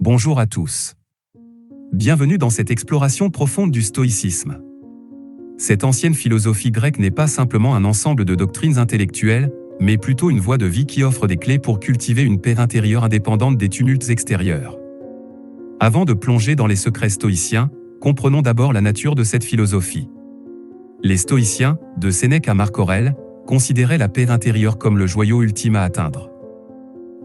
Bonjour à tous. Bienvenue dans cette exploration profonde du stoïcisme. Cette ancienne philosophie grecque n'est pas simplement un ensemble de doctrines intellectuelles, mais plutôt une voie de vie qui offre des clés pour cultiver une paix intérieure indépendante des tumultes extérieurs. Avant de plonger dans les secrets stoïciens, comprenons d'abord la nature de cette philosophie. Les stoïciens, de Sénèque à Marc Aurèle, considéraient la paix intérieure comme le joyau ultime à atteindre.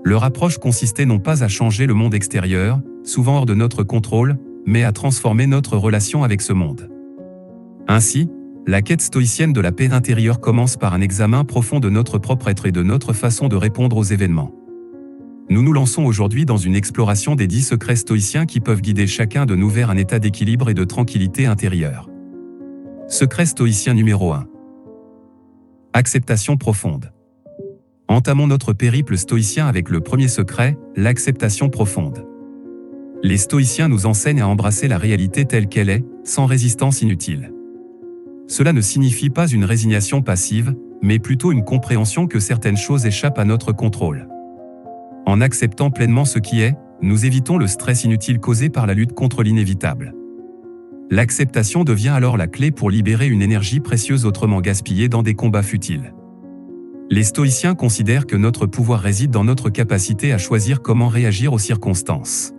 Leur approche consistait non pas à changer le monde extérieur, souvent hors de notre contrôle, mais à transformer notre relation avec ce monde. Ainsi, la quête stoïcienne de la paix intérieure commence par un examen profond de notre propre être et de notre façon de répondre aux événements. Nous nous lançons aujourd'hui dans une exploration des 10 secrets stoïciens qui peuvent guider chacun de nous vers un état d'équilibre et de tranquillité intérieure. Secret stoïcien numéro 1. Acceptation profonde. Entamons notre périple stoïcien avec le premier secret, l'acceptation profonde. Les stoïciens nous enseignent à embrasser la réalité telle qu'elle est, sans résistance inutile. Cela ne signifie pas une résignation passive, mais plutôt une compréhension que certaines choses échappent à notre contrôle. En acceptant pleinement ce qui est, nous évitons le stress inutile causé par la lutte contre l'inévitable. L'acceptation devient alors la clé pour libérer une énergie précieuse autrement gaspillée dans des combats futiles. Les stoïciens considèrent que notre pouvoir réside dans notre capacité à choisir comment réagir aux circonstances.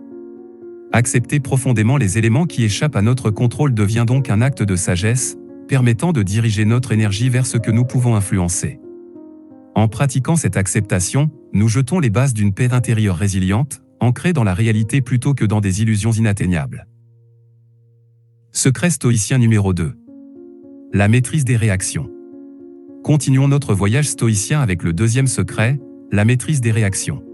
Accepter profondément les éléments qui échappent à notre contrôle devient donc un acte de sagesse, permettant de diriger notre énergie vers ce que nous pouvons influencer. En pratiquant cette acceptation, nous jetons les bases d'une paix intérieure résiliente, ancrée dans la réalité plutôt que dans des illusions inatteignables. Secret stoïcien numéro 2. La maîtrise des réactions. Continuons notre voyage stoïcien avec le deuxième secret, la maîtrise des réactions.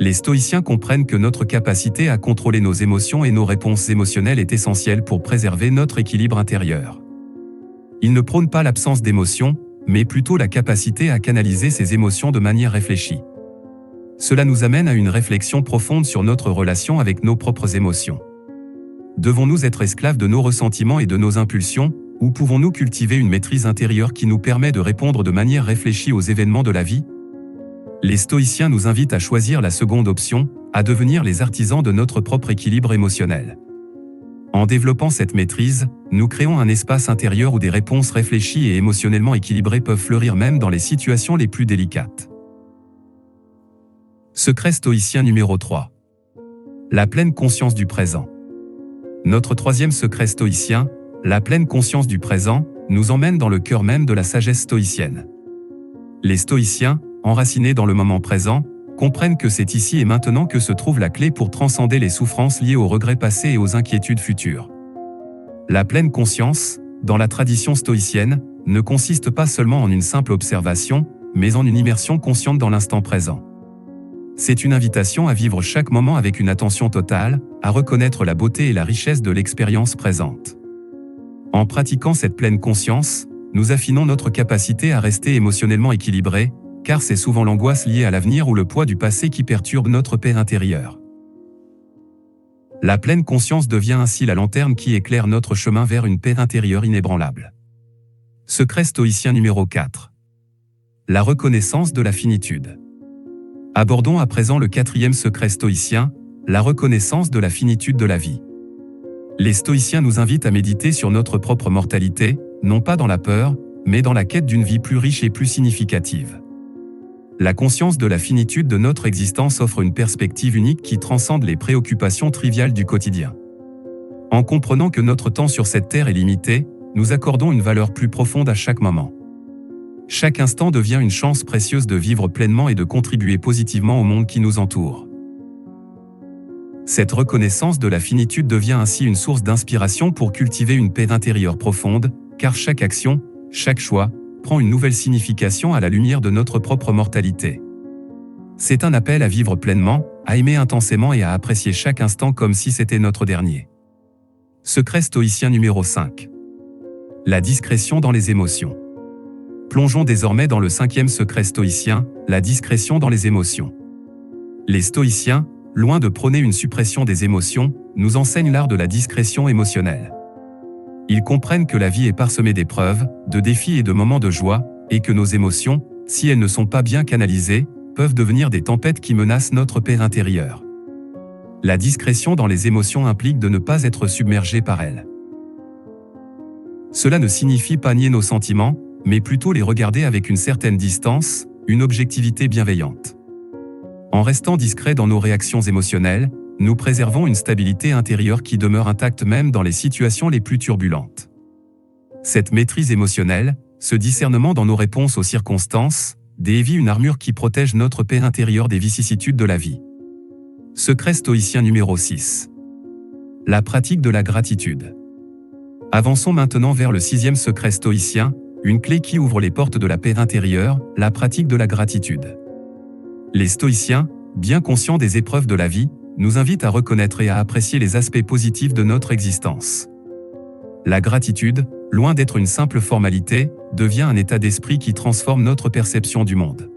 Les stoïciens comprennent que notre capacité à contrôler nos émotions et nos réponses émotionnelles est essentielle pour préserver notre équilibre intérieur. Ils ne prônent pas l'absence d'émotions, mais plutôt la capacité à canaliser ces émotions de manière réfléchie. Cela nous amène à une réflexion profonde sur notre relation avec nos propres émotions. Devons-nous être esclaves de nos ressentiments et de nos impulsions, ou pouvons-nous cultiver une maîtrise intérieure qui nous permet de répondre de manière réfléchie aux événements de la vie? Les stoïciens nous invitent à choisir la seconde option, à devenir les artisans de notre propre équilibre émotionnel. En développant cette maîtrise, nous créons un espace intérieur où des réponses réfléchies et émotionnellement équilibrées peuvent fleurir même dans les situations les plus délicates. Secret stoïcien numéro 3. La pleine conscience du présent. Notre troisième secret stoïcien, la pleine conscience du présent, nous emmène dans le cœur même de la sagesse stoïcienne. Les stoïciens, enracinés dans le moment présent, comprennent que c'est ici et maintenant que se trouve la clé pour transcender les souffrances liées aux regrets passés et aux inquiétudes futures. La pleine conscience, dans la tradition stoïcienne, ne consiste pas seulement en une simple observation, mais en une immersion consciente dans l'instant présent. C'est une invitation à vivre chaque moment avec une attention totale, à reconnaître la beauté et la richesse de l'expérience présente. En pratiquant cette pleine conscience, nous affinons notre capacité à rester émotionnellement équilibrés, car c'est souvent l'angoisse liée à l'avenir ou le poids du passé qui perturbe notre paix intérieure. La pleine conscience devient ainsi la lanterne qui éclaire notre chemin vers une paix intérieure inébranlable. Secret stoïcien numéro 4. La reconnaissance de la finitude. Abordons à présent le quatrième secret stoïcien, la reconnaissance de la finitude de la vie. Les stoïciens nous invitent à méditer sur notre propre mortalité, non pas dans la peur, mais dans la quête d'une vie plus riche et plus significative. La conscience de la finitude de notre existence offre une perspective unique qui transcende les préoccupations triviales du quotidien. En comprenant que notre temps sur cette terre est limité, nous accordons une valeur plus profonde à chaque moment. Chaque instant devient une chance précieuse de vivre pleinement et de contribuer positivement au monde qui nous entoure. Cette reconnaissance de la finitude devient ainsi une source d'inspiration pour cultiver une paix intérieure profonde, car chaque action, chaque choix, prend une nouvelle signification à la lumière de notre propre mortalité. C'est un appel à vivre pleinement, à aimer intensément et à apprécier chaque instant comme si c'était notre dernier. Secret stoïcien numéro 5. La discrétion dans les émotions. Plongeons désormais dans le cinquième secret stoïcien, la discrétion dans les émotions. Les stoïciens, loin de prôner une suppression des émotions, nous enseignent l'art de la discrétion émotionnelle. Ils comprennent que la vie est parsemée d'épreuves, de défis et de moments de joie, et que nos émotions, si elles ne sont pas bien canalisées, peuvent devenir des tempêtes qui menacent notre paix intérieure. La discrétion dans les émotions implique de ne pas être submergé par elles. Cela ne signifie pas nier nos sentiments, mais plutôt les regarder avec une certaine distance, une objectivité bienveillante. En restant discret dans nos réactions émotionnelles, nous préservons une stabilité intérieure qui demeure intacte même dans les situations les plus turbulentes. Cette maîtrise émotionnelle, ce discernement dans nos réponses aux circonstances, dévie une armure qui protège notre paix intérieure des vicissitudes de la vie. Secret stoïcien numéro 6. La pratique de la gratitude. Avançons maintenant vers le 6e secret stoïcien, une clé qui ouvre les portes de la paix intérieure, la pratique de la gratitude. Les stoïciens, bien conscients des épreuves de la vie, nous invitent à reconnaître et à apprécier les aspects positifs de notre existence. La gratitude, loin d'être une simple formalité, devient un état d'esprit qui transforme notre perception du monde.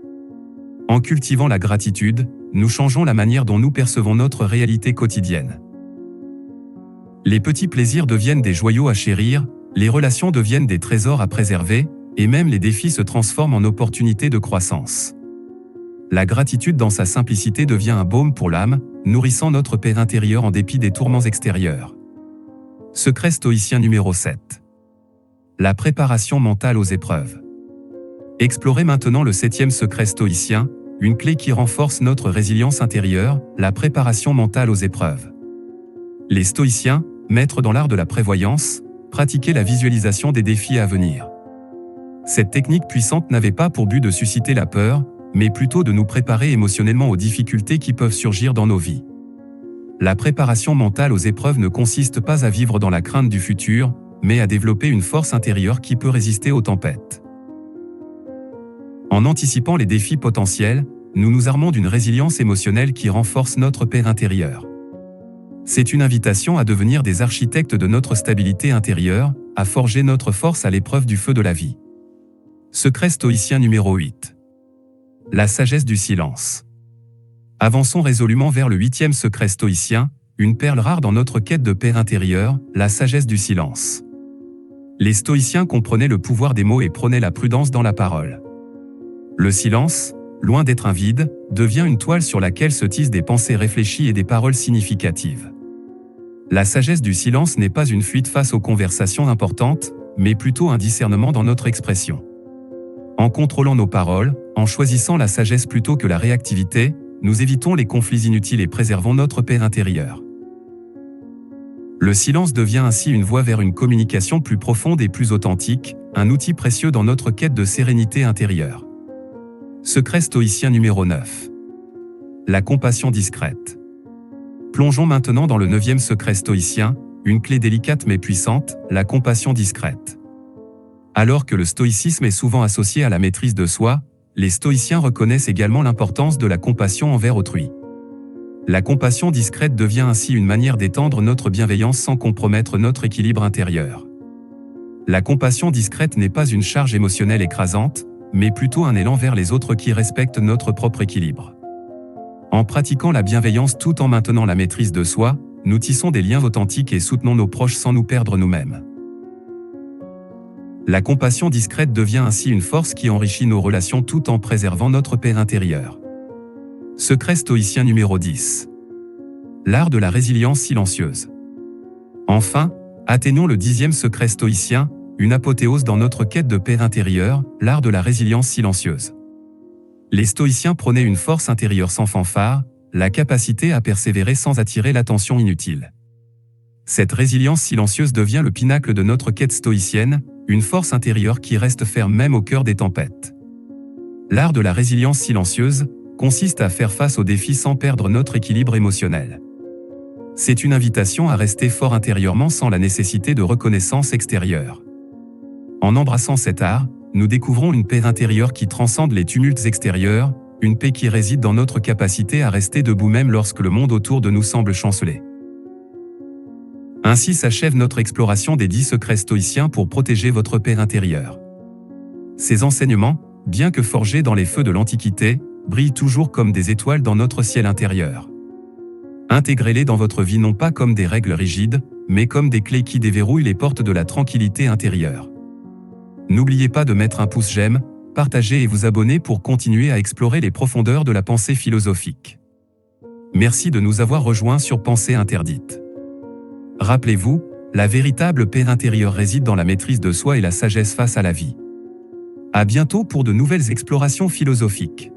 En cultivant la gratitude, nous changeons la manière dont nous percevons notre réalité quotidienne. Les petits plaisirs deviennent des joyaux à chérir, les relations deviennent des trésors à préserver, et même les défis se transforment en opportunités de croissance. La gratitude dans sa simplicité devient un baume pour l'âme, nourrissant notre paix intérieure en dépit des tourments extérieurs. Secret stoïcien numéro 7. La préparation mentale aux épreuves. Explorez maintenant le 7e secret stoïcien, une clé qui renforce notre résilience intérieure, la préparation mentale aux épreuves. Les stoïciens, maîtres dans l'art de la prévoyance, pratiquaient la visualisation des défis à venir. Cette technique puissante n'avait pas pour but de susciter la peur, mais plutôt de nous préparer émotionnellement aux difficultés qui peuvent surgir dans nos vies. La préparation mentale aux épreuves ne consiste pas à vivre dans la crainte du futur, mais à développer une force intérieure qui peut résister aux tempêtes. En anticipant les défis potentiels, nous nous armons d'une résilience émotionnelle qui renforce notre paix intérieure. C'est une invitation à devenir des architectes de notre stabilité intérieure, à forger notre force à l'épreuve du feu de la vie. Secret stoïcien numéro 8. La sagesse du silence. Avançons résolument vers le 8e secret stoïcien, une perle rare dans notre quête de paix intérieure, la sagesse du silence. Les stoïciens comprenaient le pouvoir des mots et prônaient la prudence dans la parole. Le silence, loin d'être un vide, devient une toile sur laquelle se tissent des pensées réfléchies et des paroles significatives. La sagesse du silence n'est pas une fuite face aux conversations importantes, mais plutôt un discernement dans notre expression. En contrôlant nos paroles, en choisissant la sagesse plutôt que la réactivité, nous évitons les conflits inutiles et préservons notre paix intérieure. Le silence devient ainsi une voie vers une communication plus profonde et plus authentique, un outil précieux dans notre quête de sérénité intérieure. Secret stoïcien numéro 9. La compassion discrète. Plongeons maintenant dans le 9e secret stoïcien, une clé délicate mais puissante, la compassion discrète. Alors que le stoïcisme est souvent associé à la maîtrise de soi, les stoïciens reconnaissent également l'importance de la compassion envers autrui. La compassion discrète devient ainsi une manière d'étendre notre bienveillance sans compromettre notre équilibre intérieur. La compassion discrète n'est pas une charge émotionnelle écrasante, mais plutôt un élan vers les autres qui respecte notre propre équilibre. En pratiquant la bienveillance tout en maintenant la maîtrise de soi, nous tissons des liens authentiques et soutenons nos proches sans nous perdre nous-mêmes. La compassion discrète devient ainsi une force qui enrichit nos relations tout en préservant notre paix intérieure. Secret stoïcien numéro 10. L'art de la résilience silencieuse. Enfin, atteignons le 10e secret stoïcien, une apothéose dans notre quête de paix intérieure, l'art de la résilience silencieuse. Les stoïciens prônaient une force intérieure sans fanfare, la capacité à persévérer sans attirer l'attention inutile. Cette résilience silencieuse devient le pinacle de notre quête stoïcienne, une force intérieure qui reste ferme même au cœur des tempêtes. L'art de la résilience silencieuse consiste à faire face aux défis sans perdre notre équilibre émotionnel. C'est une invitation à rester fort intérieurement sans la nécessité de reconnaissance extérieure. En embrassant cet art, nous découvrons une paix intérieure qui transcende les tumultes extérieurs, une paix qui réside dans notre capacité à rester debout même lorsque le monde autour de nous semble chanceler. Ainsi s'achève notre exploration des 10 secrets stoïciens pour protéger votre paix intérieure. Ces enseignements, bien que forgés dans les feux de l'Antiquité, brillent toujours comme des étoiles dans notre ciel intérieur. Intégrez-les dans votre vie non pas comme des règles rigides, mais comme des clés qui déverrouillent les portes de la tranquillité intérieure. N'oubliez pas de mettre un pouce j'aime, partager et vous abonner pour continuer à explorer les profondeurs de la pensée philosophique. Merci de nous avoir rejoints sur Pensée interdite. Rappelez-vous, la véritable paix intérieure réside dans la maîtrise de soi et la sagesse face à la vie. À bientôt pour de nouvelles explorations philosophiques.